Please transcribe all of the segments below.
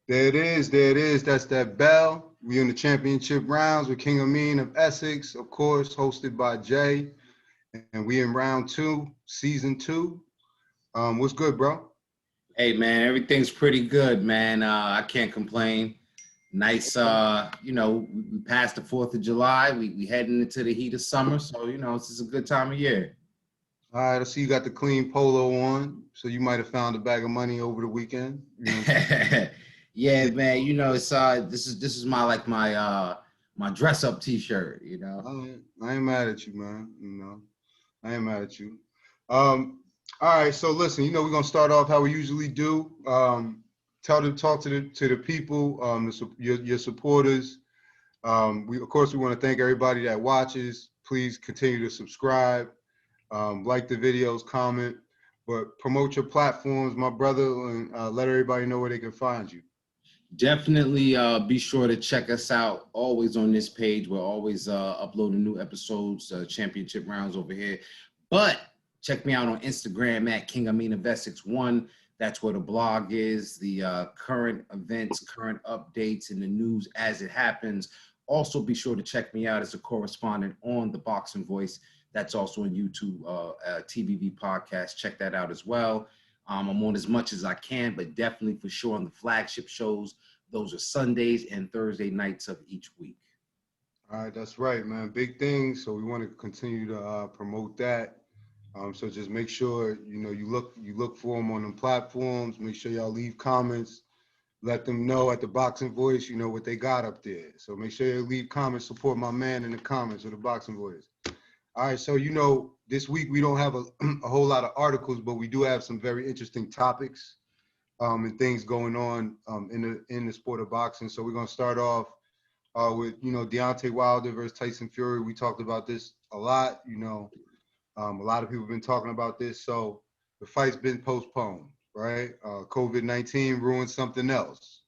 There it is. There it is. That's that bell. We in the championship rounds with King Amin of Essex, of course, hosted by Jay. And we in round two, season two. What's good, bro? Hey man, everything's pretty good, man. I can't complain. Nice, we passed the 4th of July. We heading into the heat of summer, so this is a good time of year. All right, I see you got the clean polo on, so you might have found a bag of money over the weekend. You know what I'm saying? Yeah, man. It's this is my dress up T-shirt. I ain't mad at you, man. I ain't mad at you. All right, so listen, we're gonna start off how we usually do. Talk to the people, your supporters. We of course we want to thank everybody that watches. Please continue to subscribe, like the videos, comment, but promote your platforms, my brother, and let everybody know where they can find you. Definitely be sure to check us out always on this page. We're always uploading new episodes, championship rounds over here. But check me out on Instagram at King Amin of Essex 1. That's where the blog is, the current events, current updates, and the news as it happens. Also, be sure to check me out as a correspondent on The Boxing Voice. That's also on YouTube, TBV podcast. Check that out as well. I'm on as much as I can, but definitely for sure on the flagship shows. Those are Sundays and Thursday nights of each week. All right, that's right, man. Big things. So we want to continue to promote that. So just make sure you look for them on them platforms. Make sure y'all leave comments. Let them know at the Boxing Voice, what they got up there. So make sure you leave comments. Support my man in the comments of the Boxing Voice. All right, so this week we don't have a whole lot of articles, but we do have some very interesting topics and things going on in the sport of boxing. So we're gonna start off with Deontay Wilder versus Tyson Fury. We talked about this a lot. A lot of people have been talking about this. So the fight's been postponed, right? COVID-19 ruined something else.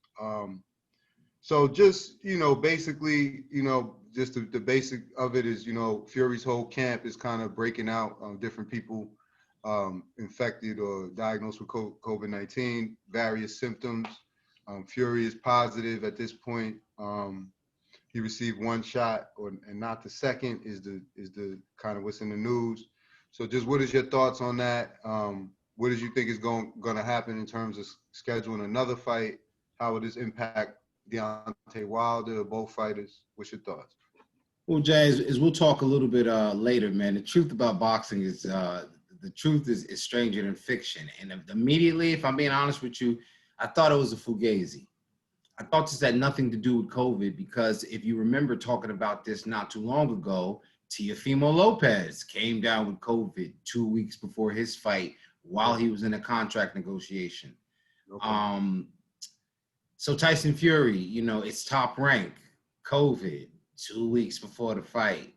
So just basically, just the basic of it is, Fury's whole camp is kind of breaking out. Different people infected or diagnosed with COVID-19, various symptoms. Fury is positive at this point. He received one shot, and not the second. Is the kind of what's in the news. So, just what is your thoughts on that? What did you think is going to happen in terms of scheduling another fight? How would this impact Deontay Wilder, both fighters? What's your thoughts? Well, Jay, as we'll talk a little bit later, man, the truth about boxing is the truth is stranger than fiction. And immediately, if I'm being honest with you, I thought it was a fugazi. I thought this had nothing to do with COVID because if you remember talking about this not too long ago, Teofimo Lopez came down with COVID 2 weeks before his fight while he was in a contract negotiation. Okay. So Tyson Fury, it's Top Rank, COVID, 2 weeks before the fight.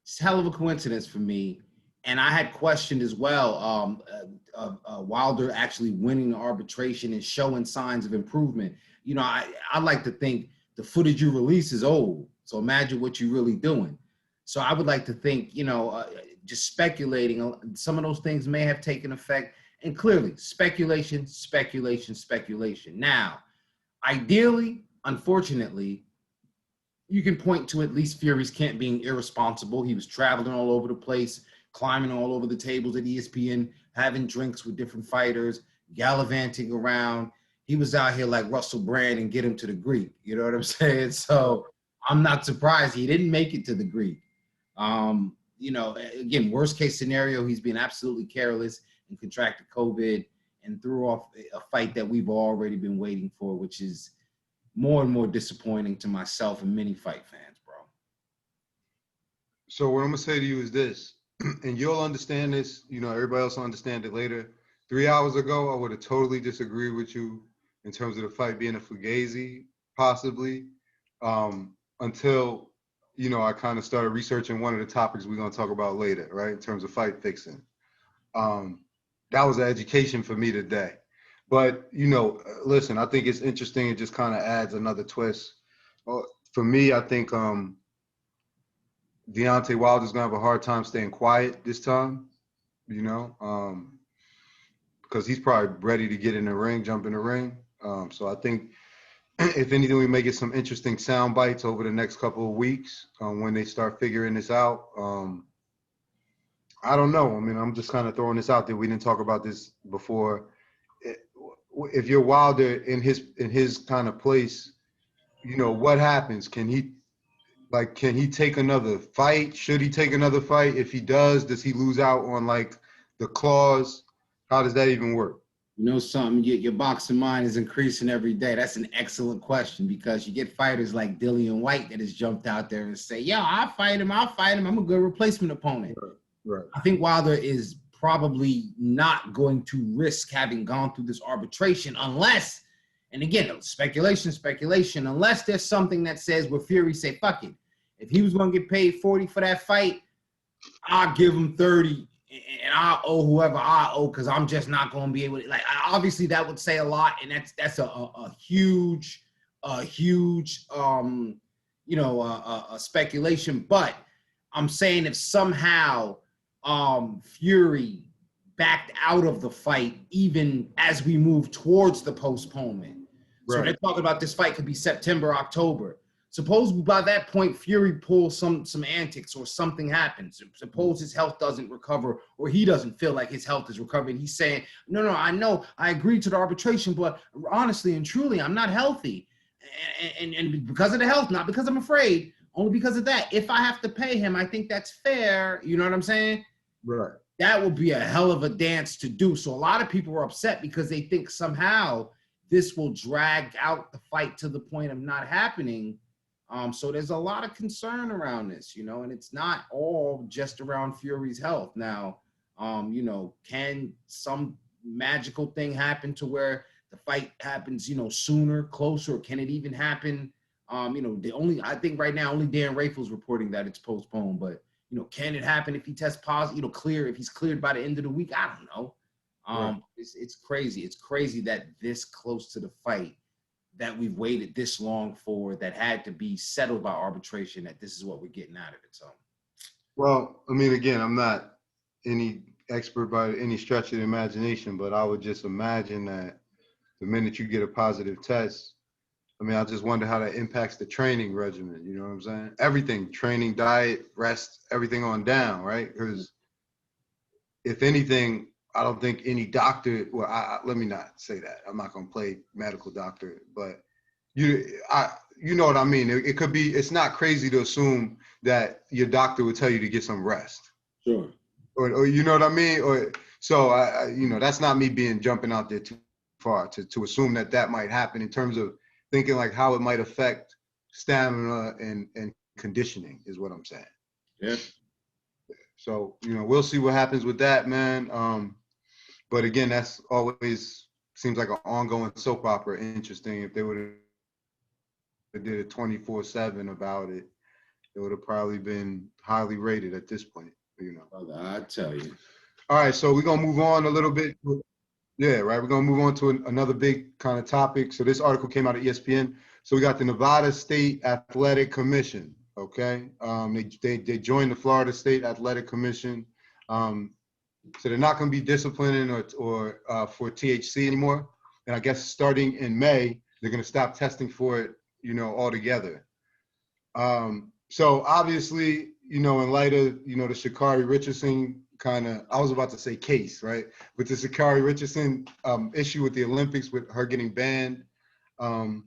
It's a hell of a coincidence for me. And I had questioned as well Wilder actually winning the arbitration and showing signs of improvement. I like to think the footage you release is old. So imagine what you're really doing. So I would like to think, just speculating, some of those things may have taken effect. And clearly, speculation. Now, ideally, unfortunately, you can point to at least Fury's camp being irresponsible. He was traveling all over the place, climbing all over the tables at ESPN, having drinks with different fighters, gallivanting around. He was out here like Russell Brand and get him to the Greek. You know what I'm saying? So I'm not surprised he didn't make it to the Greek. Again, worst case scenario, he's been absolutely careless and contracted COVID and threw off a fight that we've already been waiting for, which is more and more disappointing to myself and many fight fans, bro. So what I'm gonna say to you is this, and you'll understand this, everybody else will understand it later. 3 hours ago, I would have totally disagreed with you in terms of the fight being a fugazi, possibly, until, I kind of started researching one of the topics we're gonna talk about later, right, in terms of fight fixing. That was an education for me today. But, listen, I think it's interesting. It just kind of adds another twist. For me, I think Deontay Wilder's going to have a hard time staying quiet this time, because he's probably ready to get in the ring, jump in the ring. So I think if anything, we may get some interesting sound bites over the next couple of weeks when they start figuring this out. I don't know. I mean, I'm just kind of throwing this out there. We didn't talk about this before. If you're Wilder in his kind of place, you know, what happens? Can he take another fight? Should he take another fight? If he does he lose out on like the clause? How does that even work? You know something, your boxing mind is increasing every day. That's an excellent question, because you get fighters like Dillian White that has jumped out there and say, yo, I'll fight him. I'm a good replacement opponent. Right. I think Wilder is probably not going to risk having gone through this arbitration unless, and again, speculation, unless there's something that says where Fury say, fuck it. If he was going to get paid 40 for that fight, I'll give him 30 and I'll owe whoever I owe, because I'm just not going to be able to, like, obviously that would say a lot, and that's a huge speculation. But I'm saying if somehow Fury backed out of the fight even as we move towards the postponement. So they're talking about this fight could be September, October. Suppose by that point Fury pulls some antics or something happens. Suppose his health doesn't recover or he doesn't feel like his health is recovering. He's saying, no, I know I agreed to the arbitration, but honestly and truly, I'm not healthy. And because of the health, not because I'm afraid, only because of that. If I have to pay him, I think that's fair. You know what I'm saying? Right. That would be a hell of a dance to do. So a lot of people are upset because they think somehow this will drag out the fight to the point of not happening. So there's a lot of concern around this, and it's not all just around Fury's health. Now, can some magical thing happen to where the fight happens, sooner, closer? Or can it even happen? I think right now only Dan Rafel's reporting that it's postponed, but can it happen if he tests positive, if he's cleared by the end of the week? I don't know. Right. It's crazy. It's crazy that this close to the fight that we've waited this long for, that had to be settled by arbitration, that this is what we're getting out of it. So, well, I mean, again, I'm not any expert by any stretch of the imagination, but I would just imagine that the minute you get a positive test, I mean, I just wonder how that impacts the training regimen. You know what I'm saying? Everything, training, diet, rest, everything on down, right? Because if anything, I don't think any doctor, well, let me not say that. I'm not going to play medical doctor, but you know what I mean? It could be, it's not crazy to assume that your doctor would tell you to get some rest. Sure. Or you know what I mean? So that's not me jumping out there too far to assume that might happen in terms of thinking like how it might affect stamina and conditioning is what I'm saying. Yeah. So, we'll see what happens with that, man. But again, that's always seems like an ongoing soap opera. Interesting. If they would have did it 24/7 about it, it would have probably been highly rated at this point. I tell you. All right, so we're gonna move on a little bit. Yeah, right. We're gonna move on to another big kind of topic. So this article came out of ESPN. So we got the Nevada State Athletic Commission. Okay, they joined the Florida State Athletic Commission. So they're not going to be disciplining or for THC anymore. And I guess starting in May, they're going to stop testing for it, altogether. So obviously, in light of, the Sha'Carri Richardson I was about to say case, right? With the Sha'Carri Richardson issue with the Olympics, with her getting banned. I'm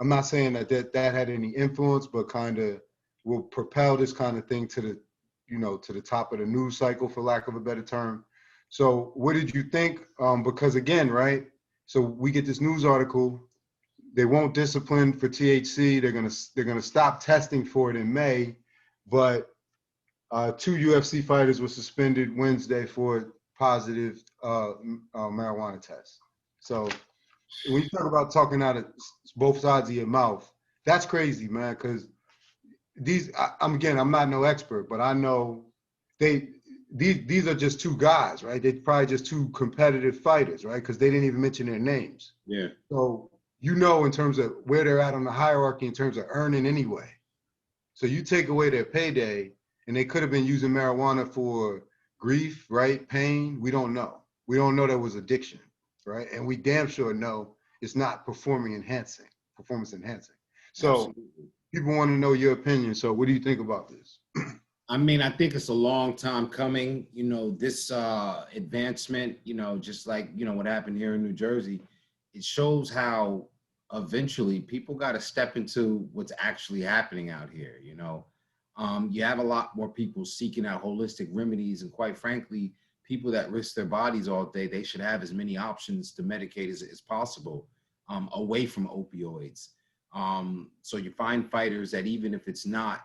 not saying that had any influence, but kind of will propel this kind of thing to the top of the news cycle, for lack of a better term. So what did you think? Because again, right? So we get this news article, they won't discipline for THC. They're gonna stop testing for it in May, but 2 UFC fighters were suspended Wednesday for positive marijuana tests. So when you talk about talking out of both sides of your mouth, that's crazy, man. Because I'm not no expert, but I know these are just two guys, right? They're probably just two competitive fighters, right? Because they didn't even mention their names. Yeah. So in terms of where they're at on the hierarchy in terms of earning anyway. So you take away their payday, and they could have been using marijuana for grief, right? Pain. We don't know. We don't know there was addiction, right? And we damn sure know it's not performing enhancing. performance enhancing. So Absolutely. people want to know your opinion. So what do you think about this? I mean, I think it's a long time coming. You know, this advancement, you know, just like, you know, what happened here in New Jersey, it shows how eventually people got to step into what's actually happening out here. You know, you have a lot more people seeking out holistic remedies. And quite frankly, people that risk their bodies all day, they should have as many options to medicate as possible away from opioids. So you find fighters that even if it's not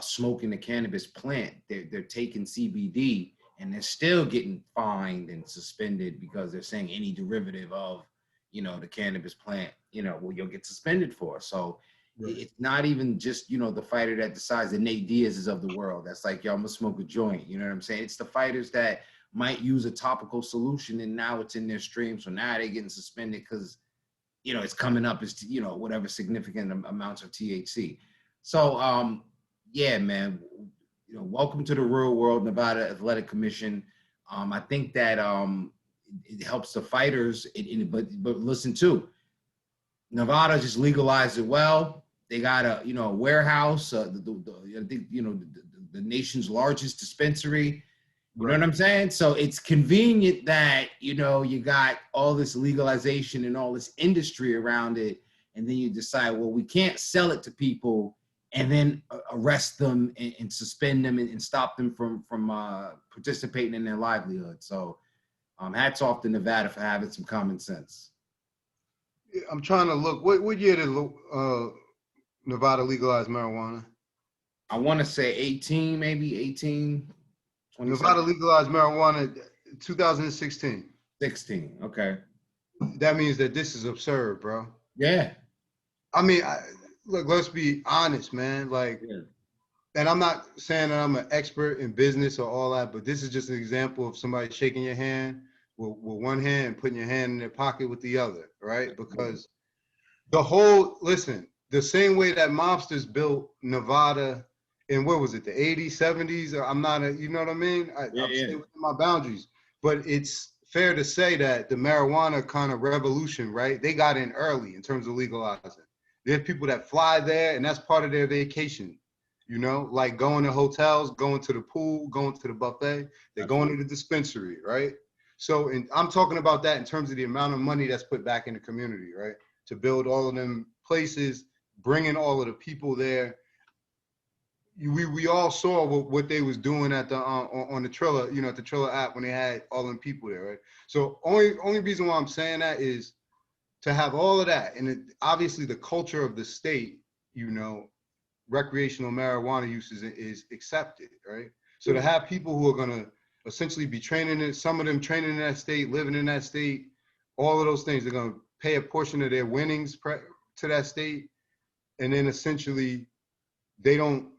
smoking the cannabis plant, they're taking CBD and they're still getting fined and suspended because they're saying any derivative of, you know, the cannabis plant, you know, well, you'll get suspended for. So Right. it's not even just, you know, the fighter that decides, the Nate Diaz's of the world. That's like, yo, I'm gonna smoke a joint. You know what I'm saying? It's the fighters that might use a topical solution and now it's in their stream. So now they're getting suspended because, you know, it's coming up as, you know, whatever significant amounts of THC. So, yeah, man, you know, welcome to the real world, Nevada Athletic Commission. I think that it helps the fighters, but listen too, Nevada just legalized it well. They got a, you know, a warehouse, I think, you know, the nation's largest dispensary. You know what I'm saying? So it's convenient that, you know, you got all this legalization and all this industry around it. And then you decide, well, we can't sell it to people and then arrest them and suspend them and stop them from participating in their livelihood. So hats off to Nevada for having some common sense. I'm trying to look. What year did Nevada legalize marijuana? I want to say 18, maybe 18, Nevada 27, legalized marijuana 2016. 16. Okay. That means that this is absurd, bro. Yeah. I mean, look, let's be honest, man. Like, Yeah. and I'm not saying that I'm an expert in business or all that, but this is just an example of somebody shaking your hand with one hand and putting your hand in their pocket with the other, right? Because listen, the same way that mobsters built Nevada in, what was it, the 80s, 70s? I'm not you know what I mean? I'm staying within my boundaries. But it's fair to say that the marijuana kind of revolution, right? They got in early in terms of legalizing. There's people that fly there, and that's part of their vacation. You know, like going to hotels, going to the pool, going to the buffet. They're going to the dispensary, right? So, and I'm talking about that in terms of the amount of money that's put back in the community, right? To build all of them places, bringing all of the people there. We all saw what they was doing at the on the Triller, you know, at the Triller app when they had all them people there, right? So only reason why I'm saying that is to have all of that, and obviously the culture of the state, you know, recreational marijuana use is accepted, right? So to have people who are gonna essentially be training in, some of them training in that state, living in that state, all of those things, they're gonna pay a portion of their winnings to that state, and then essentially they don't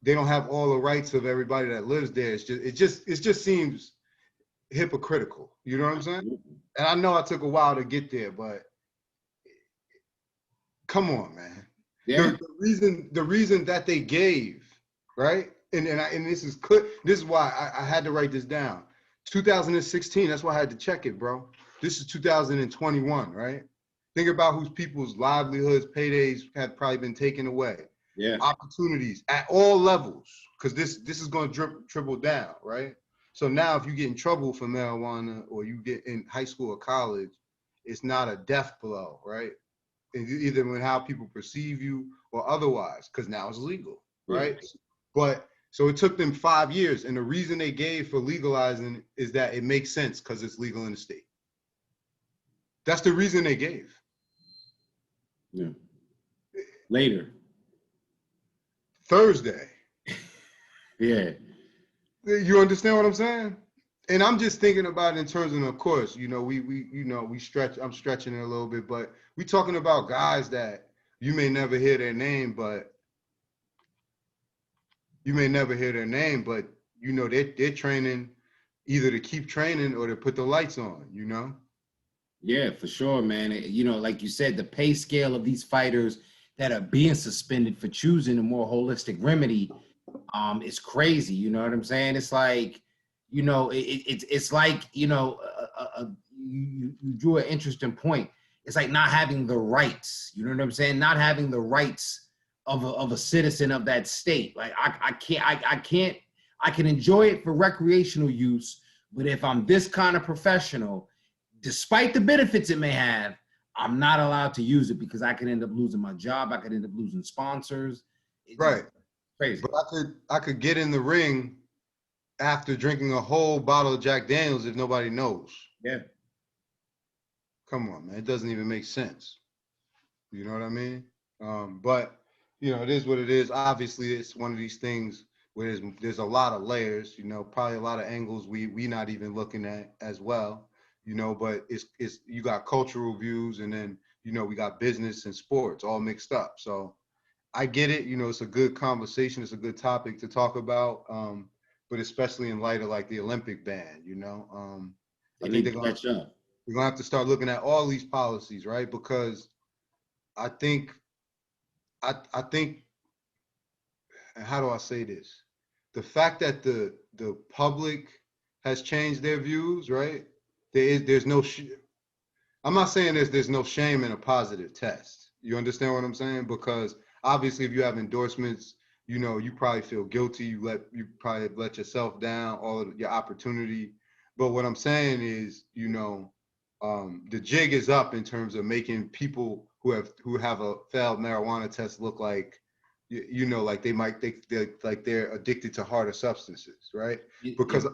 have all the rights of everybody that lives there. It just seems hypocritical. You know what I'm saying? And I know I took a while to get there, but come on, man. Yeah. The reason that they gave, right? And this is why I had to write this down. 2016. That's why I had to check it, bro. This is 2021, right? Think about whose people's livelihoods, paydays have probably been taken away. Yeah. Opportunities at all levels, because this is going to trickle down, right? So now if you get in trouble for marijuana or you get in high school or college, it's not a death blow, right? Either with how people perceive you or otherwise, because now it's legal, right? Yeah. But so it took them 5 years, and the reason they gave for legalizing is that it makes sense because it's legal in the state. That's the reason they gave. Yeah. Later. Thursday. Yeah. You understand what I'm saying? And I'm just thinking about it in terms of course, you know, we stretch. I'm stretching it a little bit, but we talking about guys that you may never hear their name, but you know they're training either to keep training or to put the lights on. You know. Yeah, for sure, man. You know, like you said, the pay scale of these fighters that are being suspended for choosing a more holistic remedy is crazy. You know what I'm saying? It's like, you know, it's like, you know, you drew an interesting point. it's like not having the rights. You know what I'm saying? Not having the rights of a citizen of that state. Like I can't. I can enjoy it for recreational use, but if I'm this kind of professional, despite the benefits it may have, I'm not allowed to use it because I could end up losing my job. I could end up losing sponsors. It's just Right. crazy. But I could get in the ring after drinking a whole bottle of Jack Daniels if nobody knows. Yeah. Come on, man. It doesn't even make sense. You know what I mean? But it is what it is. Obviously, it's one of these things where there's a lot of layers. Probably a lot of angles we not even looking at as well. But it's you got cultural views, and then we got business and sports all mixed up. So I get it. It's a good conversation. It's a good topic to talk about. But especially in light of like the Olympic ban. They I think need to catch up. we're gonna have to start looking at all these policies, right? Because I think I think, and how do I say this? The fact that the public has changed their views, right? There's no I'm not saying there's no shame in a positive test. You understand what I'm saying? Because obviously, if you have endorsements, you probably feel guilty. You probably let yourself down, all of your opportunity. But what I'm saying is, the jig is up in terms of making people who have a failed marijuana test look like, like they're addicted to harder substances, right? Because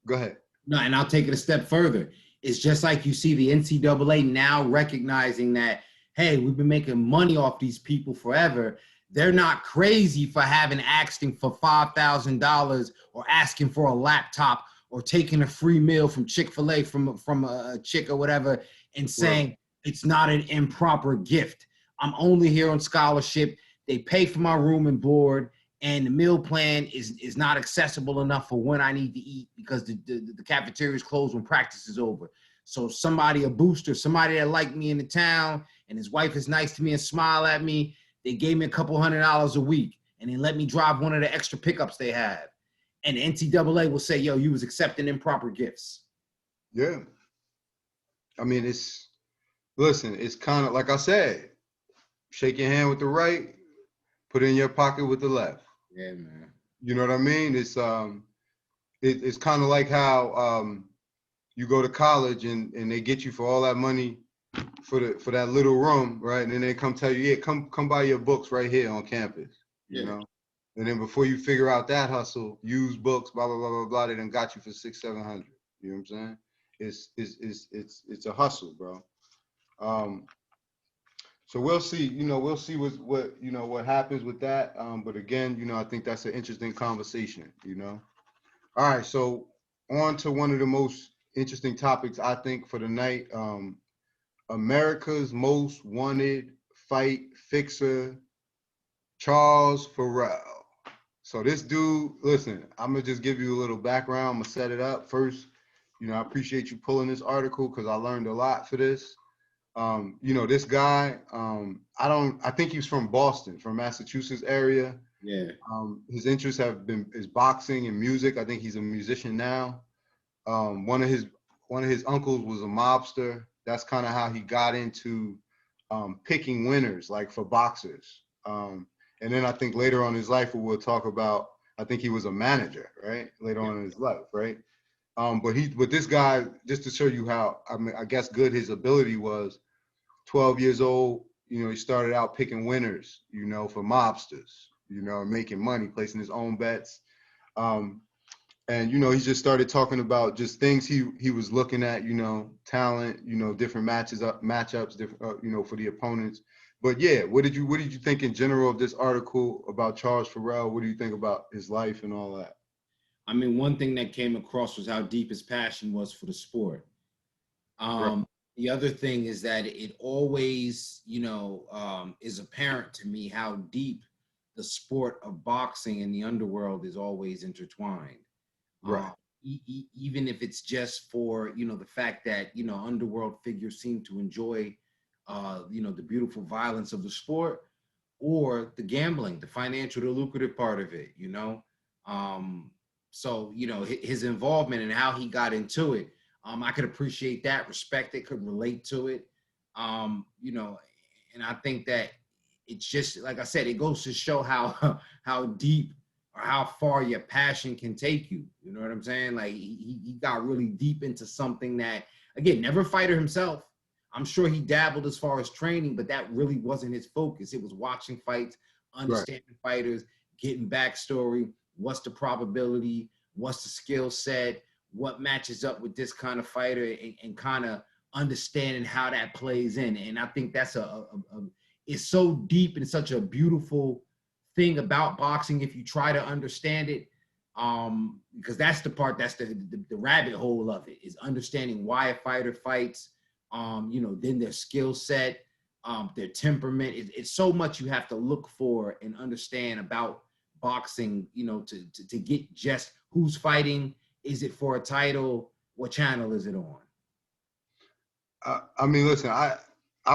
go ahead. No, and I'll take it a step further. It's just like you see the NCAA now recognizing that, hey, we've been making money off these people forever. They're not crazy for asking for $5,000 or asking for a laptop or taking a free meal from Chick-fil-A from a chick or whatever and saying it's not an improper gift. I'm only here on scholarship. They pay for my room and board, and the meal plan is not accessible enough for when I need to eat because the cafeteria is closed when practice is over. So a booster, somebody that liked me in the town, and his wife is nice to me and smile at me, they gave me a couple $100 a week, and they let me drive one of the extra pickups they have. And the NCAA will say, yo, you was accepting improper gifts. Yeah. I mean, it's kind of like I said, shake your hand with the right, put it in your pocket with the left. Yeah, man. You know what I mean? It's kind of like how you go to college and they get you for all that money for that little room, right? And then they come tell you, yeah, come buy your books right here on campus, And then before you figure out that hustle, use books, blah blah blah blah blah. They done got you for 600-700. You know what I'm saying? It's a hustle, bro. So we'll see. We'll see what happens with that. But again, I think that's an interesting conversation. All right. So on to one of the most interesting topics I think for the night. America's Most Wanted Fight Fixer, Charles Farrell. So this dude, listen, I'm gonna just give you a little background. I'm gonna set it up first. I appreciate you pulling this article because I learned a lot for this. This guy, I think he's from Boston, from Massachusetts area. Yeah. His interests is boxing and music. I think he's a musician now. One of his uncles was a mobster. That's kind of how he got into picking winners, like for boxers. And then I think later on in his life, we'll talk about, I think he was a manager, right? Later on in his life, right? But this guy, just to show you how, I guess good his ability was, 12 years old, he started out picking winners, for mobsters, making money, placing his own bets. And, he just started talking about just things he was looking at, talent, different matchups, different, for the opponents. But yeah, what did you think in general of this article about Charles Farrell? What do you think about his life and all that? I mean, one thing that came across was how deep his passion was for the sport. Right. The other thing is that it always, is apparent to me how deep the sport of boxing and the underworld is always intertwined. Right. Even if it's just for, the fact that, underworld figures seem to enjoy, the beautiful violence of the sport or the gambling, the financial, the lucrative part of it, So, his involvement and how he got into it, I could appreciate that, respect it, could relate to it. You know, and I think that it's just, like I said, it goes to show how deep or how far your passion can take you. You know what I'm saying? Like he got really deep into something that, again, never a fighter himself. I'm sure he dabbled as far as training, but that really wasn't his focus. It was watching fights, understanding fighters, getting backstory. What's the probability? What's the skill set? What matches up with this kind of fighter, and kind of understanding how that plays in. And I think that's it's so deep and such a beautiful thing about boxing if you try to understand it, because that's the part, that's the rabbit hole of it, is understanding why a fighter fights, you know, then their skill set, their temperament. It's so much you have to look for and understand about boxing, you know, to get just who's fighting. Is it for a title? What channel is it on? I mean, listen, I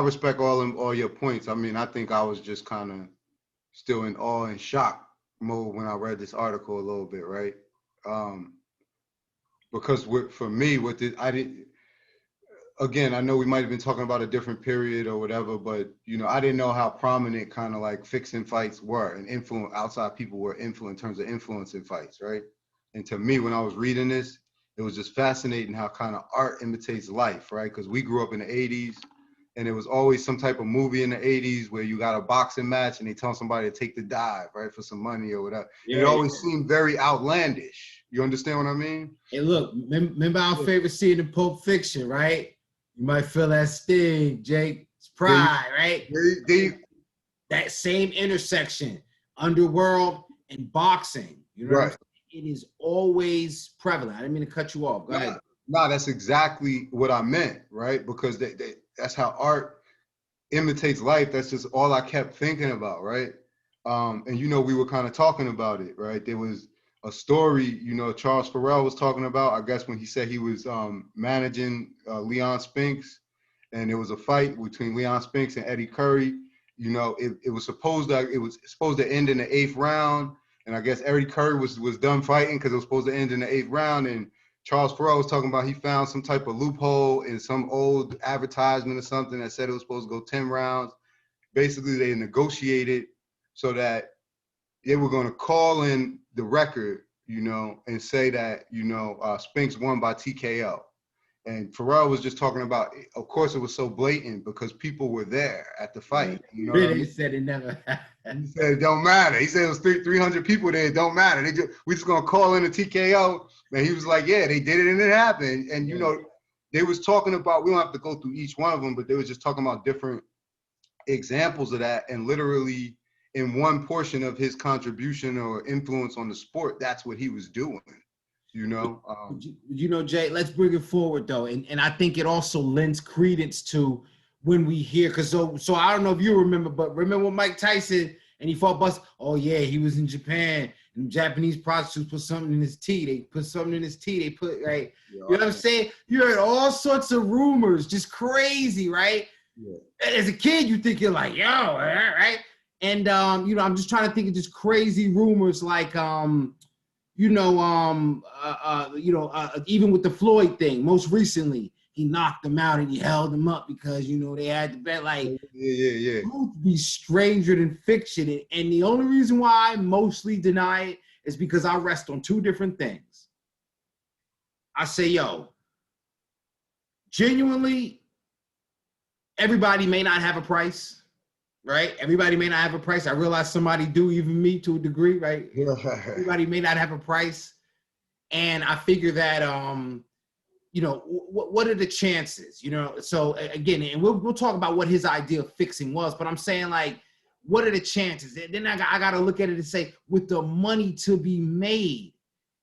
respect all your points. I mean, I think I was just kind of still in awe and shock mode when I read this article a little bit, right? Because for me, I didn't. Again, I know we might have been talking about a different period or whatever, but you know, I didn't know how prominent kind of like fixing fights were and influence outside people were in terms of influencing fights, right? And to me, when I was reading this, it was just fascinating how kind of art imitates life, right? Because we grew up in the 80s, and there was always some type of movie in the 80s where you got a boxing match and they tell somebody to take the dive, right, for some money or whatever. Yeah, it always seemed very outlandish. You understand what I mean? Hey, look, remember our favorite scene in Pulp Fiction, right? You might feel that sting, Jake. It's pride, right? That same intersection, underworld and boxing. You know what I'm saying? It is always prevalent. I didn't mean to cut you off. Go ahead. No, that's exactly what I meant, right? Because that's how art imitates life. That's just all I kept thinking about, right? And you know, we were kind of talking about it, right? There was a story, you know, Charles Farrell was talking about, I guess, when he said he was managing Leon Spinks, and there was a fight between Leon Spinks and Eddie Curry. You know, it was supposed to end in the 8th round, and I guess Eddie Curry was done fighting because it was supposed to end in the 8th round. And Charles Farrell was talking about he found some type of loophole in some old advertisement or something that said it was supposed to go 10 rounds. Basically, they negotiated so that they were going to call in the record, you know, and say that, you know, Spinks won by TKO. And Farrell was just talking about, of course, it was so blatant because people were there at the fight. You know what I mean? Said it never happened. He said it don't matter. He said it was 300 people there. It don't matter. We just gonna call in a TKO. And he was like, yeah, they did it and it happened. And you know, they was talking about, we don't have to go through each one of them, but they was just talking about different examples of that. And literally in one portion of his contribution or influence on the sport, that's what he was doing. You know, you know, Jay, let's bring it forward though. And I think it also lends credence to when we hear, because so I don't know if you remember, but remember when Mike Tyson and he fought Bus? Oh yeah, he was in Japan and Japanese prostitutes put something in his tea. They put something in his tea. They put, right? You know what I'm saying? You heard all sorts of rumors, just crazy, right? Yeah. As a kid, you think you're like, yo, right? And you know, I'm just trying to think of just crazy rumors like even with the Floyd thing, most recently, he knocked him out and he held him up because, you know, they had to bet, like, truth be stranger than fiction. And the only reason why I mostly deny it is because I rest on two different things. I say, yo, genuinely, everybody may not have a price. Right? Everybody may not have a price. I realize somebody do, even me to a degree, right? Everybody may not have a price. And I figure that, you know, what are the chances, you know? So again, and we'll talk about what his idea of fixing was, but I'm saying, like, what are the chances? And then I got to look at it and say, with the money to be made,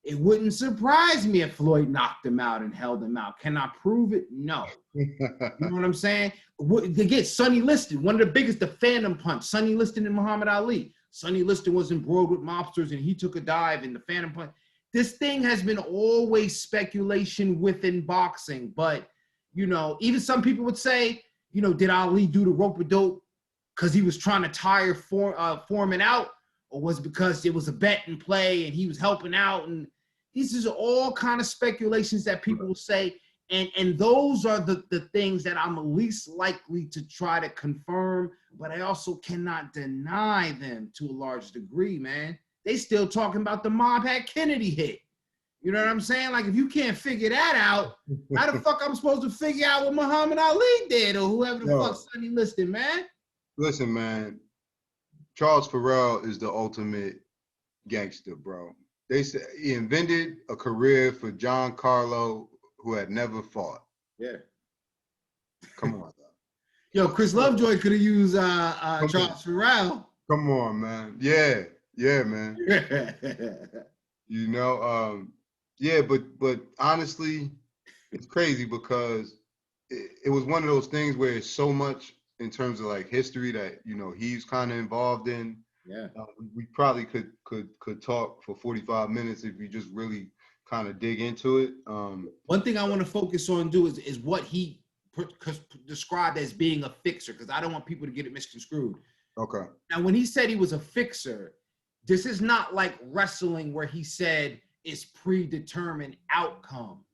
it wouldn't surprise me if Floyd knocked him out and held him out. Can I prove it? No. You know what I'm saying? Again, Sonny Liston, one of the biggest, the Phantom Punch. Sonny Liston and Muhammad Ali. Sonny Liston was embroiled with mobsters and he took a dive in the Phantom Punch. This thing has been always speculation within boxing. But, you know, even some people would say, you know, did Ali do the rope-a-dope because he was trying to tire Foreman out? Or was it because it was a bet in play and he was helping out? And these are all kind of speculations that people will say. And those are the things that I'm least likely to try to confirm, but I also cannot deny them to a large degree, man. They still talking about the mob had Kennedy hit. You know what I'm saying? Like, if you can't figure that out, how the fuck I'm supposed to figure out what Muhammad Ali did or whoever the fuck Sonny listed, man? Listen, man, Charles Farrell is the ultimate gangster, bro. They said he invented a career for John Carlo who had never fought. Yeah. Come on. Yo, Chris Lovejoy could have used Charles Farrell. Come on, man. Yeah, man. You know, yeah, but honestly, it's crazy because it was one of those things where it's so much in terms of like history that, you know, he's kind of involved in. Yeah. We probably could talk for 45 minutes if we just really kind of dig into it. One thing I want to focus on is what he described as being a fixer, because I don't want people to get it misconstrued. Okay. Now, when he said he was a fixer, this is not like wrestling where he said it's predetermined outcomes.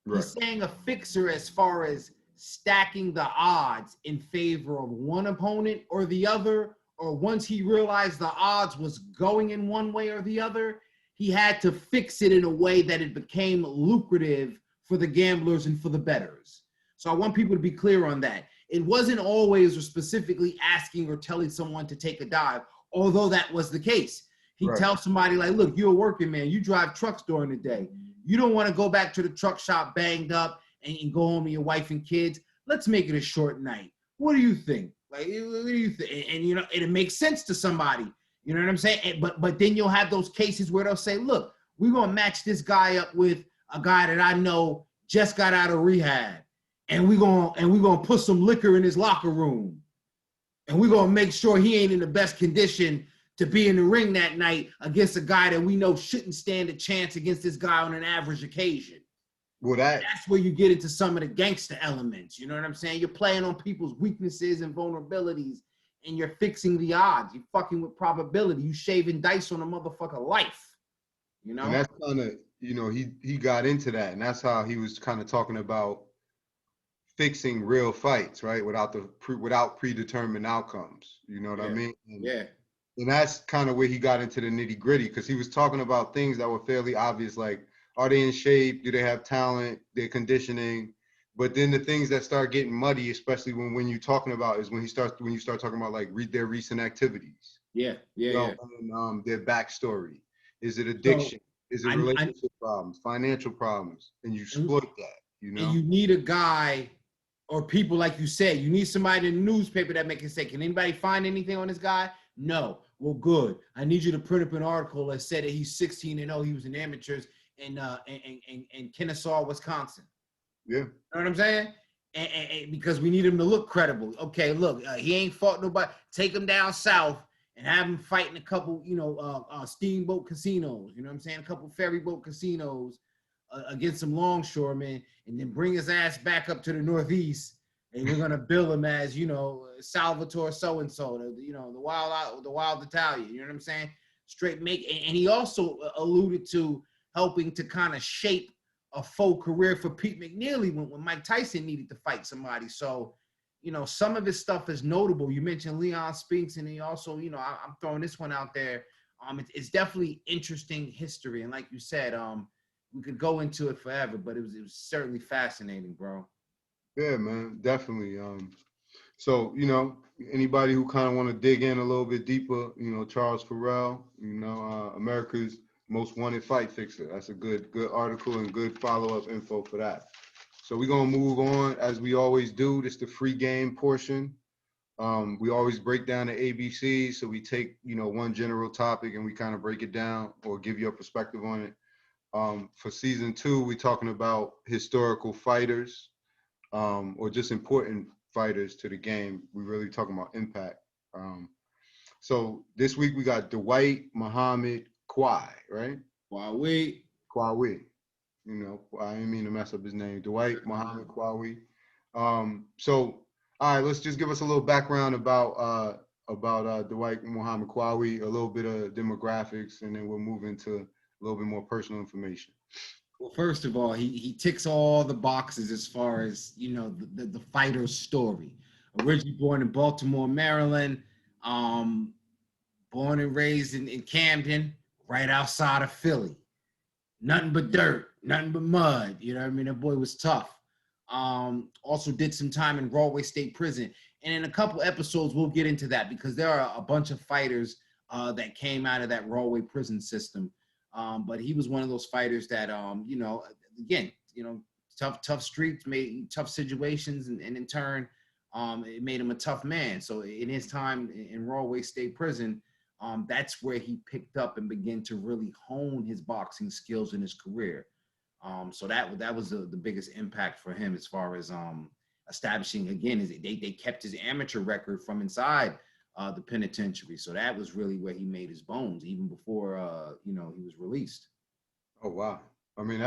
Right. He's saying a fixer as far as stacking the odds in favor of one opponent or the other, or once he realized the odds was going in one way or the other, he had to fix it in a way that it became lucrative for the gamblers and for the bettors. So I want people to be clear on that. It wasn't always or specifically asking or telling someone to take a dive, although that was the case. He tells somebody like, look, you're a working man. You drive trucks during the day. You don't want to go back to the truck shop banged up and go home to your wife and kids. Let's make it a short night. What do you think? Like, what do you think? And you know, it makes sense to somebody. You know what I'm saying? But then you'll have those cases where they'll say, look, we're going to match this guy up with a guy that I know just got out of rehab. And we're gonna put some liquor in his locker room. And we're going to make sure he ain't in the best condition to be in the ring that night against a guy that we know shouldn't stand a chance against this guy on an average occasion. Well, that's where you get into some of the gangster elements. You know what I'm saying? You're playing on people's weaknesses and vulnerabilities, and you're fixing the odds. You're fucking with probability. You shaving dice on a motherfucker life. You know? And that's kind of, you know, he got into that, and that's how he was kind of talking about fixing real fights, right? Without predetermined outcomes. You know what I mean? And that's kind of where he got into the nitty gritty, because he was talking about things that were fairly obvious, like, are they in shape? Do they have talent? Their conditioning? But then the things that start getting muddy, especially when you're talking about, is when you start talking about like their recent activities. And, their backstory. Is it addiction? Is it relationship problems? Financial problems? And you exploit that. You know. And you need a guy or people, like you said, you need somebody in the newspaper that can say, can anybody find anything on this guy? No. Well, good. I need you to print up an article that said that he's 16-0. He was in amateurs in Kennesaw, Wisconsin. Yeah. You know what I'm saying? And because we need him to look credible. Okay, look, he ain't fought nobody. Take him down south and have him fight in a couple, steamboat casinos. You know what I'm saying? A couple ferry boat casinos against some longshoremen, and then bring his ass back up to the Northeast. And we're gonna bill him as, Salvatore so-and-so, the wild Italian. You know what I'm saying? Straight make. And he also alluded to helping to kind of shape a faux career for Pete McNeely when Mike Tyson needed to fight somebody. So, some of his stuff is notable. You mentioned Leon Spinks, and he also, I'm throwing this one out there. It's definitely interesting history, and like you said, we could go into it forever, but it was certainly fascinating, bro. Yeah, man, definitely. So, anybody who kind of want to dig in a little bit deeper, Charles Farrell, America's most wanted fight fixer. That's a good article and good follow-up info for that. So we're going to move on as we always do. This is the free game portion. We always break down the ABC. So we take, one general topic and we kind of break it down or give you a perspective on it. For season 2, we're talking about historical fighters or just important fighters to the game. We're really talking about impact. So this week we got Dwight Muhammad Kwai, right? Kwawi. I didn't mean to mess up his name. Dwight Muhammad Kwawi. So, all right, let's just give us a little background about Dwight Muhammad Kwawi, a little bit of demographics, and then we'll move into a little bit more personal information. Well, first of all, he ticks all the boxes as far as the fighter's story. Originally born in Baltimore, Maryland, um, born and raised in Camden, right outside of Philly. Nothing but dirt, nothing but mud. You know what I mean? That boy was tough. Also did some time in Galway State Prison. And in a couple episodes, we'll get into that because there are a bunch of fighters that came out of that Galway prison system. But he was one of those fighters that, again, tough streets, made tough situations, and in turn, it made him a tough man. So in his time in Galway State Prison, that's where he picked up and began to really hone his boxing skills in his career. So that was the biggest impact for him as far as establishing, again, is they kept his amateur record from inside the penitentiary. So that was really where he made his bones, even before he was released. Oh wow. I mean,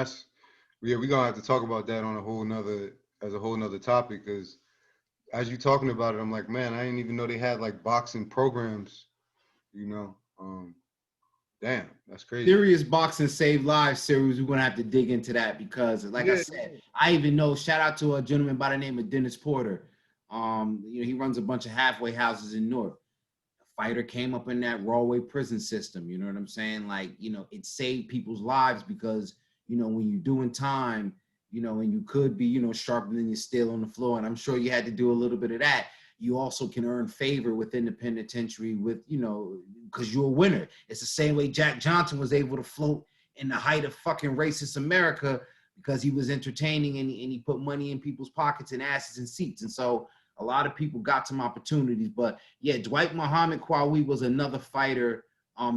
we're gonna have to talk about that on a whole nother topic, because as you talking about it, I'm like, man, I didn't even know they had like boxing programs, you know. Damn, that's crazy. Serious Boxing Save Lives series. We're gonna have to dig into that because, like I said, I even know. Shout out to a gentleman by the name of Dennis Porter. He runs a bunch of halfway houses in Newark. A fighter came up in that Galway prison system. You know what I'm saying? Like, it saved people's lives because when you're doing time, and you could be sharper than your steel on the floor, and I'm sure you had to do a little bit of that. You also can earn favor within the penitentiary with, because you're a winner. It's the same way Jack Johnson was able to float in the height of fucking racist America because he was entertaining and he put money in people's pockets and asses and seats. And so a lot of people got some opportunities. But yeah, Dwight Muhammad Qawi was another fighter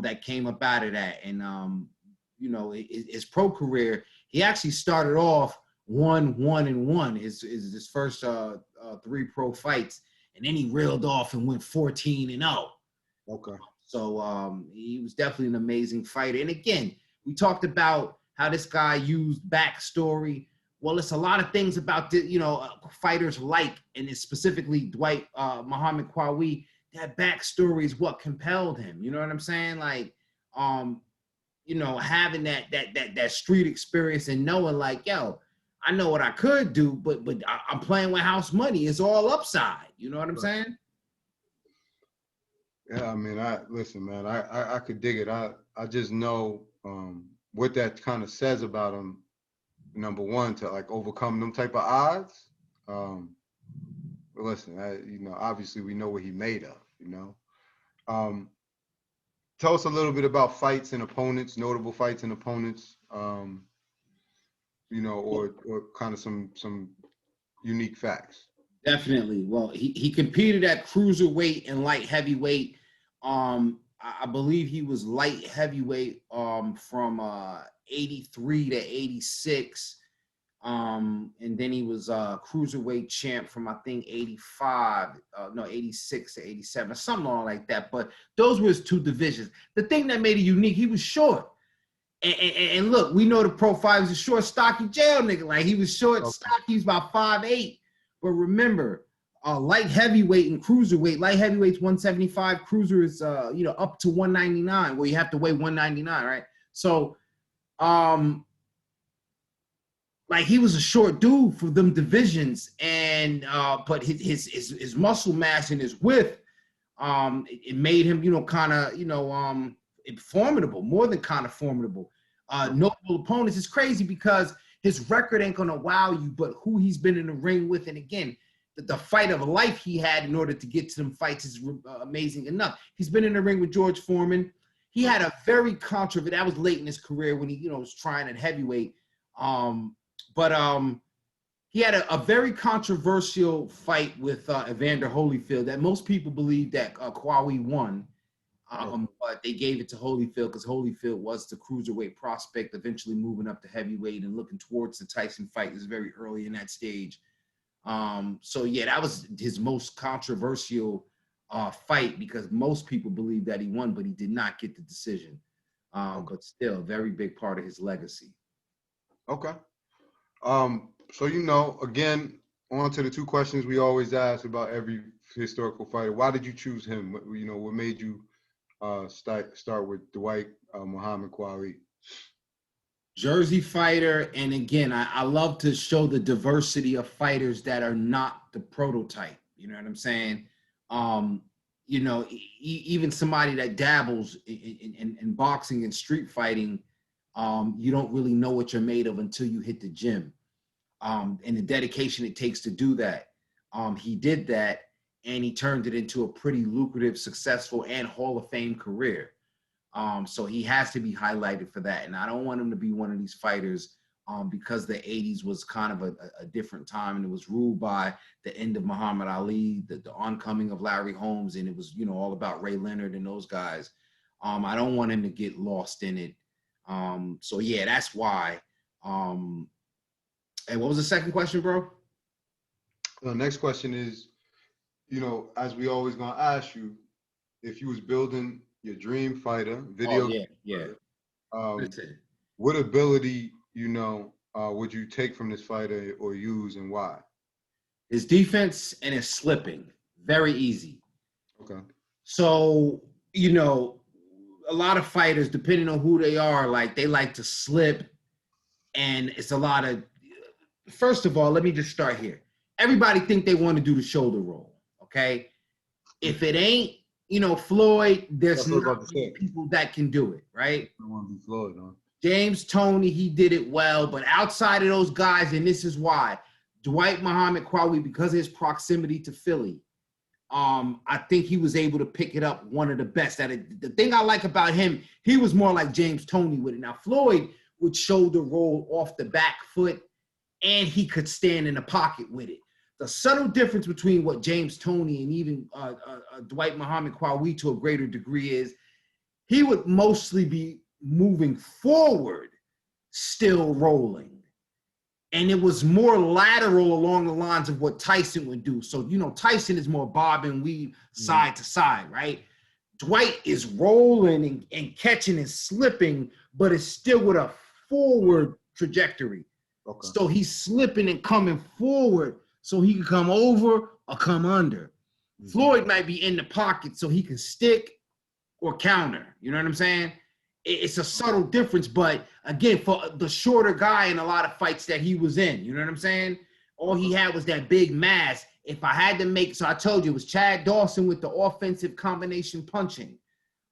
that came up out of that. And, his pro career, he actually started off 1-1-1 his first 3 pro fights. And then he reeled off and went 14-0. Okay. So he was definitely an amazing fighter. And again, we talked about how this guy used backstory. Well, it's a lot of things about fighters like, and it's specifically Dwight Muhammad Qawi. That backstory is what compelled him. You know what I'm saying? Like, having that street experience and knowing, like, yo, I know what I could do, but I'm playing with house money. It's all upside. You know what I'm saying? Yeah, I mean, listen, man, I could dig it. I just know what that kind of says about him. Number one, to like overcome them type of odds. But listen, obviously we know what he made of. Tell us a little bit about fights and opponents, notable fights and opponents. Or kind of some unique facts. Definitely. Well, he competed at cruiserweight and light heavyweight. I believe he was light heavyweight from 83 to 86. And then he was cruiserweight champ from, I think, 86 to 87, or something like that. But those were his 2 divisions. The thing that made it unique, he was short. And look, we know the profile was a short, stocky jail nigga. Like, he was short, stocky. He was about 5'8". But remember, light heavyweight and cruiserweight. Light heavyweight's 175. Cruiser is up to 199. Well, you have to weigh 199, right? So, like, he was a short dude for them divisions, and but his muscle mass and his width, it made him kind of formidable, more than kind of formidable. Notable opponents is crazy because his record ain't gonna wow you, but who he's been in the ring with, and again, the fight of life he had in order to get to them fights is amazing enough. He's been in the ring with George Foreman. He had a very controversial, that was late in his career when he was trying at heavyweight. But he had a very controversial fight with Evander Holyfield that most people believe that Qawi won. But they gave it to Holyfield because Holyfield was the cruiserweight prospect, eventually moving up to heavyweight and looking towards the Tyson fight. It was very early in that stage. So yeah, that was his most controversial fight because most people believe that he won, but he did not get the decision. But still, a very big part of his legacy. Okay. So again, on to the 2 questions we always ask about every historical fighter. Why did you choose him? What made you start with Dwight Muhammad Qawi? Jersey fighter, and again, I love to show the diversity of fighters that are not the prototype. You know what I'm saying? Um, even somebody that dabbles in boxing and street fighting, you don't really know what you're made of until you hit the gym. And the dedication it takes to do that. He did that, and he turned it into a pretty lucrative, successful, and Hall of Fame career. So he has to be highlighted for that. And I don't want him to be one of these fighters because the 80s was kind of a different time, and it was ruled by the end of Muhammad Ali, the oncoming of Larry Holmes, and it was, all about Ray Leonard and those guys. I don't want him to get lost in it. So yeah, that's why. And what was the second question, bro? The next question is, as we always gonna ask you, if you was building your dream fighter video, yeah. That's it. what ability, would you take from this fighter or use, and why? His defense and his slipping, very easy. Okay. So, a lot of fighters, depending on who they are, they like to slip, and it's a lot of. First of all, let me just start here. Everybody think they want to do the shoulder roll, okay? If it ain't, Floyd, there's not people that can do it, right? I don't want to be Floyd, huh? James Toney, he did it well, but outside of those guys, and this is why, Dwight Muhammad Qawi, because of his proximity to Philly, I think he was able to pick it up one of the best. The thing I like about him, he was more like James Toney with it. Now, Floyd would shoulder roll off the back foot, and he could stand in the pocket with it. The subtle difference between what James Toney and even Dwight Muhammad Qawi to a greater degree is he would mostly be moving forward, still rolling. And it was more lateral along the lines of what Tyson would do. So, Tyson is more bob and weave side to side, right? Dwight is rolling and catching and slipping, but it's still with a forward trajectory. Okay. So he's slipping and coming forward so he can come over or come under. Mm-hmm. Floyd might be in the pocket so he can stick or counter. You know what I'm saying? It's a subtle difference, but again, for the shorter guy in a lot of fights that he was in, you know what I'm saying? All he had was that big mass. If I had to make, so I told you, it was Chad Dawson with the offensive combination punching,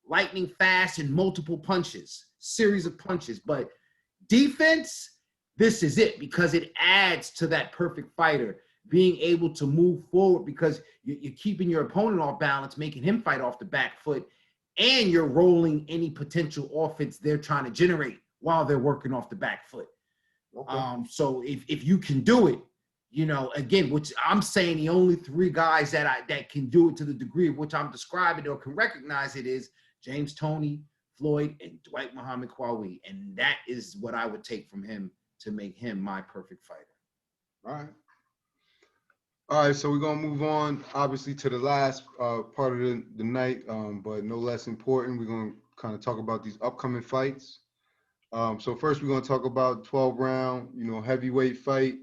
lightning fast and multiple punches, series of punches. But defense, this is it, because it adds to that perfect fighter being able to move forward, because you're keeping your opponent off balance, making him fight off the back foot, and you're rolling any potential offense they're trying to generate while they're working off the back foot. Okay. So if you can do it, again, which I'm saying the only three guys that can do it to the degree of which I'm describing or can recognize it is James Toney, Floyd, and Dwight Muhammad Qawi. And that is what I would take from him to make him my perfect fighter. All right, so we're going to move on, obviously, to the last part of the night, but no less important. We're going to kind of talk about these upcoming fights. So first, we're going to talk about 12-round, heavyweight fight.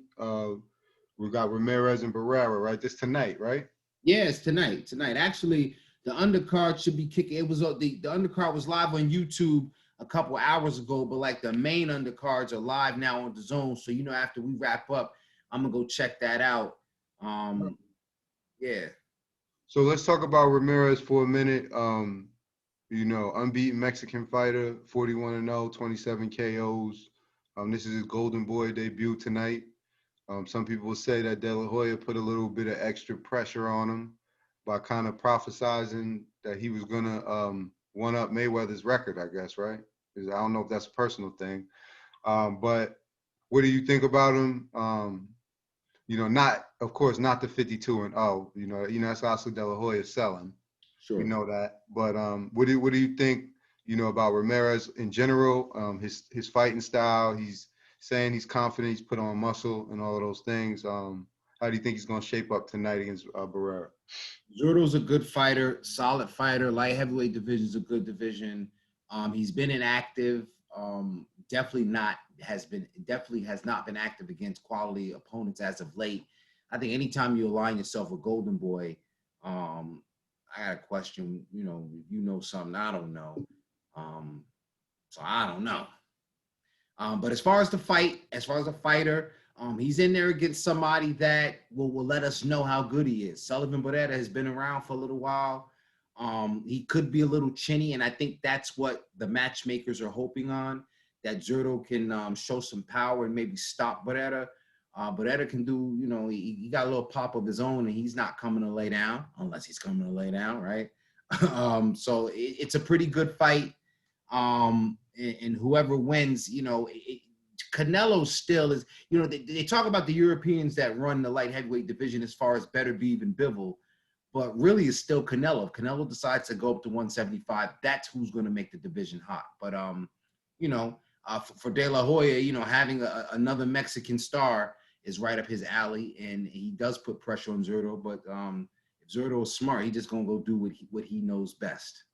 We got Ramirez and Barrera, right? This tonight, right? Yeah, it's tonight. Actually, the undercard should be kicking. It was the undercard was live on YouTube a couple hours ago, but the main undercards are live now on the Zone. So after we wrap up, I'm gonna go check that out. Yeah. So let's talk about Ramirez for a minute. Unbeaten Mexican fighter, 41-0, 27 KOs. This is his Golden Boy debut tonight. Some people will say that De La Hoya put a little bit of extra pressure on him by kind of prophesizing that he was gonna one-up Mayweather's record, I guess, right? I don't know if that's a personal thing. But what do you think about him? Not the 52-0. That's also De La Hoya selling. Sure. We know that. But what do you think, about Ramirez in general? His fighting style. He's saying he's confident. He's put on muscle and all of those things. How do you think he's going to shape up tonight against Barrera? Zurdo's a good fighter, solid fighter. Light heavyweight division is a good division. He's been inactive. Definitely has not been active against quality opponents as of late. I think anytime you align yourself with Golden Boy, I got a question, something I don't know. So I don't know. But as far as the fighter, he's in there against somebody that will let us know how good he is. Sullivan Barrera has been around for a little while. He could be a little chinny, and I think that's what the matchmakers are hoping on, that Zurdo can show some power and maybe stop Barrera. Barrera can do, he got a little pop of his own, and he's not coming to lay down unless he's coming to lay down, right? So it's a pretty good fight. And whoever wins, Canelo still is, they talk about the Europeans that run the light heavyweight division as far as Beterbiev and Bivol, but really it's still Canelo. If Canelo decides to go up to 175, that's who's going to make the division hot. But, for De La Hoya, having another Mexican star is right up his alley, and he does put pressure on Zurdo, but if Zurdo is smart, he's just going to go do what he knows best.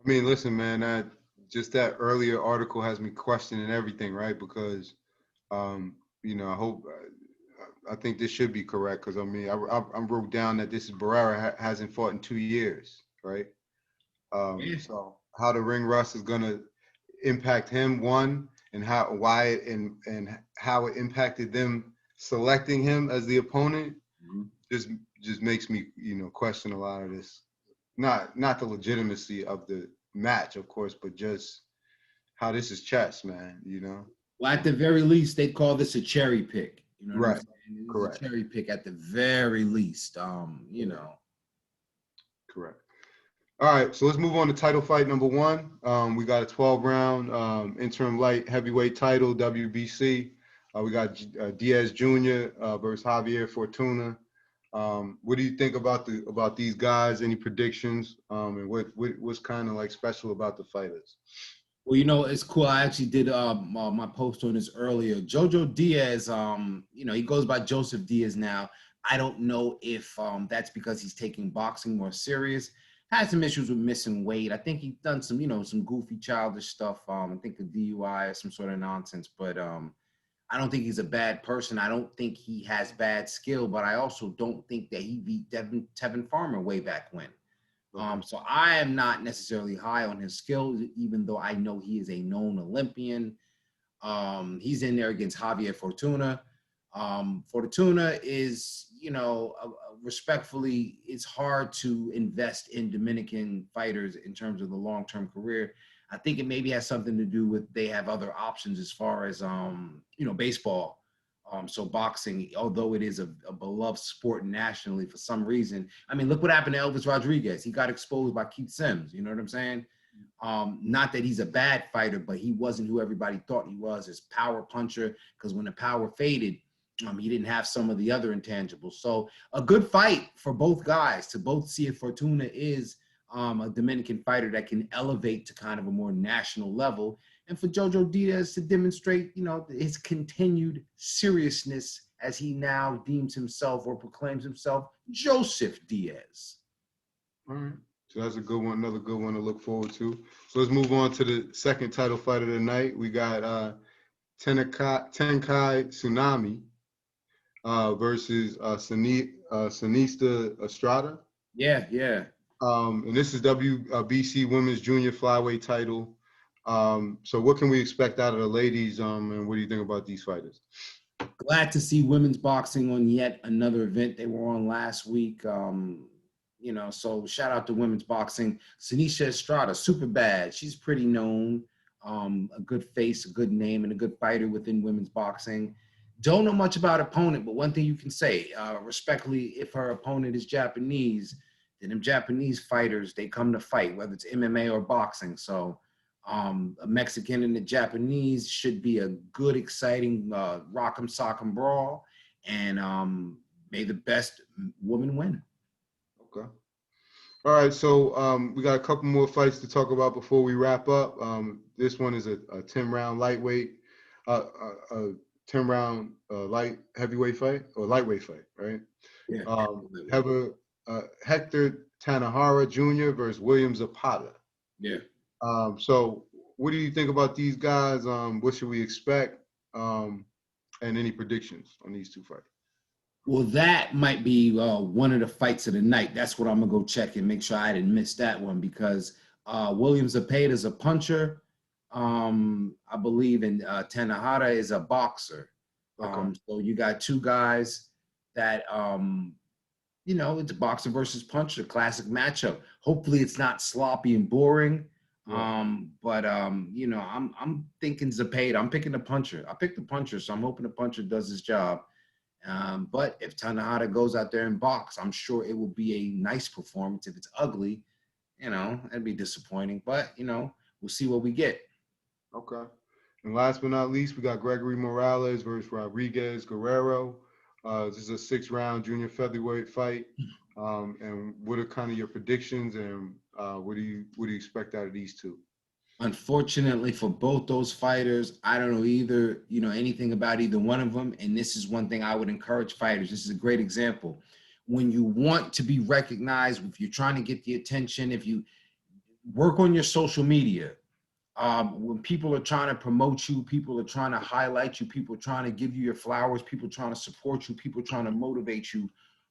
I mean, listen, man, just that earlier article has me questioning everything, right? Because, I think this should be correct. Because, I mean, I wrote down that this is Barrera hasn't fought in 2 years, right? So how the ring rust is going to impact him, one, and how it impacted them selecting him as the opponent, just makes me, question a lot of this. Not the legitimacy of the match, of course, but just how this is chess, man, Well, at the very least, they'd call this a cherry pick. Right. Correct. A cherry pick at the very least, Correct. All right, so let's move on to title fight number 1. We got a 12-round interim light heavyweight title, WBC. We got Diaz Jr. Versus Javier Fortuna. What do you think about these guys? Any predictions? And what's kind of like special about the fighters? Well, it's cool. I actually did my post on this earlier. Jojo Diaz, he goes by Joseph Diaz now. I don't know if that's because he's taking boxing more serious. Had some issues with missing weight. I think he's done some goofy childish stuff. I think a DUI or some sort of nonsense, but I don't think he's a bad person. I don't think he has bad skill, but I also don't think that he beat Tevin Farmer way back when. So I am not necessarily high on his skill, even though I know he is a known Olympian. He's in there against Javier Fortuna. Fortuna is, respectfully, it's hard to invest in Dominican fighters in terms of the long-term career. I think it maybe has something to do with they have other options as far as, baseball. So boxing, although it is a beloved sport nationally for some reason. I mean, look what happened to Elvis Rodriguez. He got exposed by Keith Sims. You know what I'm saying? Not that he's a bad fighter, but he wasn't who everybody thought he was, his power puncher, because when the power faded, he didn't have some of the other intangibles. So a good fight for both guys to both see if Fortuna is a Dominican fighter that can elevate to kind of a more national level, and for Jojo Diaz to demonstrate, his continued seriousness as he now deems himself or proclaims himself Joseph Diaz. All right. So that's a good one, another good one to look forward to. So let's move on to the second title fight of the night. We got Tenkai Tsunami versus Sinista Estrada. Yeah. And this is WBC Women's Junior Flyweight title. So what can we expect out of the ladies? And what do you think about these fighters? Glad to see women's boxing on yet another event they were on last week. So shout out to women's boxing. Sinisa Estrada, super bad. She's pretty known. A good face, a good name, and a good fighter within women's boxing. Don't know much about opponent, but one thing you can say, respectfully, if her opponent is Japanese, then them Japanese fighters, they come to fight, whether it's MMA or boxing. So a Mexican and a Japanese should be a good, exciting rock'em sock'em brawl, and may the best woman win. Okay. All right, so we got a couple more fights to talk about before we wrap up. This one is a 10-round lightweight, 10-round light heavyweight fight or lightweight fight, right? Yeah. Hector Tanahara Jr. versus William Zapata. Yeah. So what do you think about these guys? What should we expect? And any predictions on these two fights? Well, that might be one of the fights of the night. That's what I'm going to go check and make sure I didn't miss that one, because William Zapata is a puncher. I believe in Tanahara is a boxer. Okay. So you got two guys that you know, it's boxer versus puncher, classic matchup. Hopefully it's not sloppy and boring. Right. But you know, I'm thinking Zapata. I'm picking the puncher. I picked the puncher, so I'm hoping the puncher does his job. But if Tanahara goes out there and box, I'm sure it will be a nice performance. If it's ugly, you know, that'd be disappointing. But you know, we'll see what we get. Okay. And last but not least, we got Gregory Morales versus Rodriguez Guerrero. This is a 6-round junior featherweight fight. And what are kind of your predictions, and what do you expect out of these two? Unfortunately for both those fighters, I don't know either, you know, anything about either one of them. And this is one thing I would encourage fighters. This is a great example. When you want to be recognized, if you're trying to get the attention, if you work on your social media, when people are trying to promote you, people are trying to highlight you, people are trying to give you your flowers, people are trying to support you, people are trying to motivate you,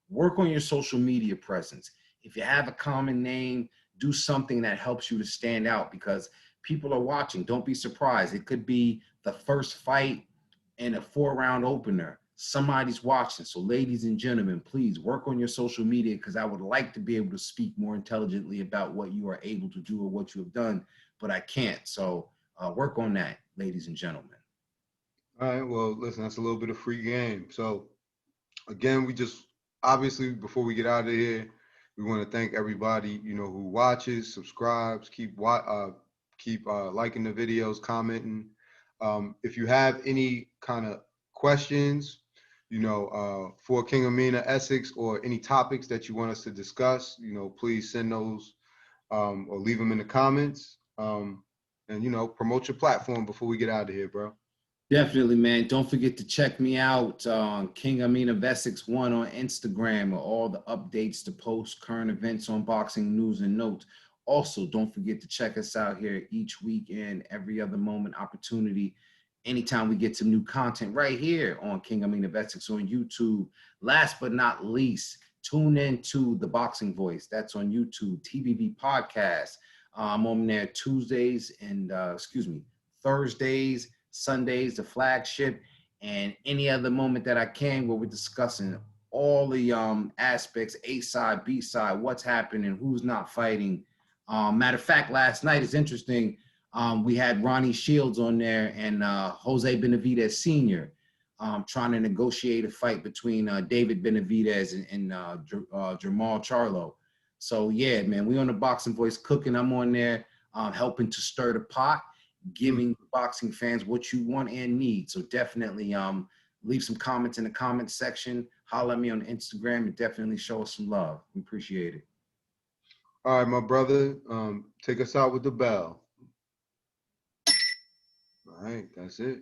work on your social media presence. If you have a common name, do something that helps you to stand out because people are watching. Don't be surprised. It could be the first fight in a 4-round opener. Somebody's watching. So ladies and gentlemen, please work on your social media because I would like to be able to speak more intelligently about what you are able to do or what you have done, but I can't. So work on that, ladies and gentlemen. All right. Well, listen, that's a little bit of free game. So again, we just obviously before we get out of here, we want to thank everybody who watches, subscribes, keep liking the videos, commenting. If you have any kind of questions, for King Amina Essex or any topics that you want us to discuss, please send those or leave them in the comments. And promote your platform before we get out of here, bro. Definitely, man. Don't forget to check me out on King Amin of Essex 1 on Instagram or all the updates to post current events on boxing news and notes. Also, don't forget to check us out here each weekend, every other moment, opportunity. Anytime we get some new content right here on King Amin of Essex on YouTube. Last but not least, tune in to The Boxing Voice. That's on YouTube, TVV Podcast. I'm on there Tuesdays and, Thursdays, Sundays, the flagship, and any other moment that I can where we're discussing all the aspects, A side, B side, what's happening, who's not fighting. Matter of fact, last night is interesting. We had Ronnie Shields on there and Jose Benavidez Sr. Trying to negotiate a fight between David Benavidez and Jamal Charlo. So yeah, man, we on the Boxing Voice cooking. I'm on there helping to stir the pot, giving boxing fans what you want and need. So definitely leave some comments in the comments section. Holler at me on Instagram and definitely show us some love. We appreciate it. All right, my brother. Take us out with the bell. All right, that's it.